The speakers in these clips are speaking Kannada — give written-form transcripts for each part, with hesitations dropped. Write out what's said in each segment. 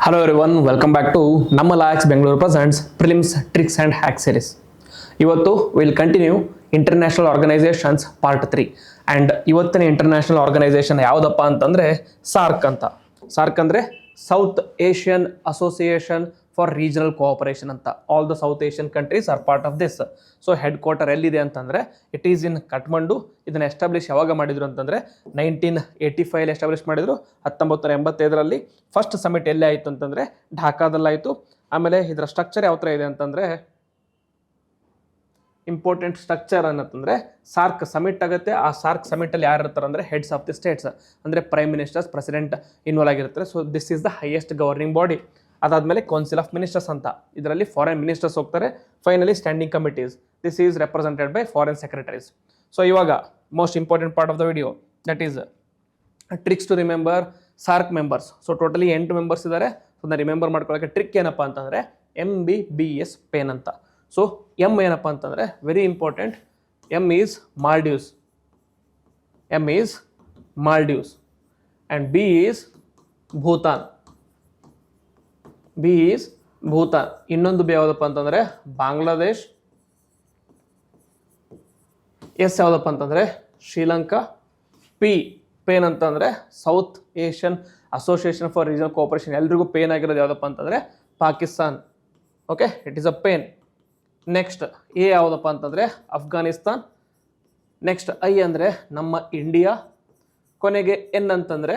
Hello everyone, welcome back to ನಮ್ಮ ಲಾಕ್ಸ್ Bengaluru presents prelims tricks and hack series. ಇವತ್ತು will continue international organisations part 3 and ಇವತ್ತಿನ ಇಂಟರ್ನ್ಯಾಷನಲ್ ಆರ್ಗನೈಸೇಷನ್ ಯಾವುದಪ್ಪ ಅಂತಂದರೆ ಸಾರ್ಕ್ ಅಂತ. ಸಾರ್ಕ್ ಅಂದರೆ South Asian association for regional cooperation ಅಂತ. All the South Asian countries are part of this. So headquarter ಎಲ್ಲಿದೆ ಅಂತಂದರೆ ಇಟ್ ಈಸ್ ಇನ್ ಕಠ್ಮಂಡು. ಇದನ್ನು ಎಸ್ಟಾಬ್ಲಿಷ್ ಯಾವಾಗ ಮಾಡಿದ್ರು ಅಂತಂದರೆ 1985 ಎಸ್ಟಾಬ್ಲಿಷ್ ಮಾಡಿದ್ರು. 1985 ಫಸ್ಟ್ ಸಮಿಟ್ ಎಲ್ಲಿ ಆಯಿತು ಅಂತಂದರೆ ಢಾಕಾದಲ್ಲಾಯಿತು. ಆಮೇಲೆ ಇದರ ಸ್ಟ್ರಕ್ಚರ್ ಯಾವ ಥರ ಇದೆ ಅಂತಂದರೆ ಇಂಪಾರ್ಟೆಂಟ್ ಸ್ಟ್ರಕ್ಚರ್ ಅನ್ನತ್ತಂದರೆ ಸಾರ್ಕ್ ಸಮಿಟ್ ಆಗುತ್ತೆ. ಆ ಸಾರ್ಕ್ ಸಮಿಟಲ್ಲಿ ಯಾರು ಇರ್ತಾರೆ ಅಂದರೆ ಹೆಡ್ಸ್ ಆಫ್ ದಿ ಸ್ಟೇಟ್ಸ್, ಅಂದರೆ ಪ್ರೈಮ್ ಮಿನಿಸ್ಟರ್ಸ್, ಪ್ರೆಸಿಡೆಂಟ್ ಇನ್ವಾಲ್ವ್ ಆಗಿರ್ತಾರೆ. So this is the highest governing body. ಅದಾದಮೇಲೆ ಕೌನ್ಸಿಲ್ ಆಫ್ ಮಿನಿಸ್ಟರ್ಸ್ ಅಂತ, ಇದರಲ್ಲಿ ಫಾರಿನ್ ಮಿನಿಸ್ಟರ್ಸ್ ಹೋಗ್ತಾರೆ. Finally standing committees, this is represented by foreign secretaries. So ಇವಾಗ most important part of the video, that is tricks to remember SAARC members. So totally 8 members ಇದ್ದಾರೆ. ಸೊ ಅದನ್ನ ರಿಮೆಂಬರ್ ಮಾಡ್ಕೊಳ್ಳೋಕ್ಕೆ ಟ್ರಿಕ್ ಏನಪ್ಪ ಅಂತಂದರೆ MBBS ಪೇನ್ ಅಂತ. ಸೊ ಎಮ್ ಏನಪ್ಪ ಅಂತಂದರೆ very important, M is Maldives, M is Maldives and B is Bhutan, B is Bhutan. ಇನ್ನೊಂದು ಬಿ ಯಾವುದಪ್ಪ ಅಂತಂದರೆ ಬಾಂಗ್ಲಾದೇಶ್. ಎಸ್ ಯಾವುದಪ್ಪ ಅಂತಂದರೆ ಶ್ರೀಲಂಕಾ. ಪೇನ್ ಅಂತಂದರೆ south Asian association for regional cooperation. ಎಲ್ರಿಗೂ ಪೇನ್ ಆಗಿರೋದು ಯಾವುದಪ್ಪ ಅಂತಂದರೆ Pakistan. Okay, it is a pain. Next A ಯಾವುದಪ್ಪ ಅಂತಂದರೆ ಅಫ್ಘಾನಿಸ್ತಾನ್. ನೆಕ್ಸ್ಟ್ ಐ ಅಂದರೆ ನಮ್ಮ ಇಂಡಿಯಾ. ಕೊನೆಗೆ ಎನ್ ಅಂತಂದರೆ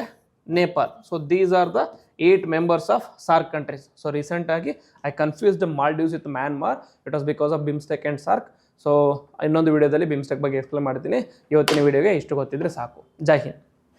Nepal. So these are the 8 members of SAARC countries. So ರೀಸೆಂಟಾಗಿ I confused Maldives with Myanmar. It was because of BIMSTEC and SAARC. So ಇನ್ನೊಂದು ವಿಡಿಯೋದಲ್ಲಿ ಬಿಮ್ಸ್ಟೆಕ್ ಬಗ್ಗೆ ಎಕ್ಸ್ಪ್ಲೇನ್ ಮಾಡ್ತೀನಿ. ಇವತ್ತಿನ ವಿಡಿಯೋಗೆ ಇಷ್ಟು ಗೊತ್ತಿದ್ರೆ ಸಾಕು. ಜೈ ಹಿಂದ್.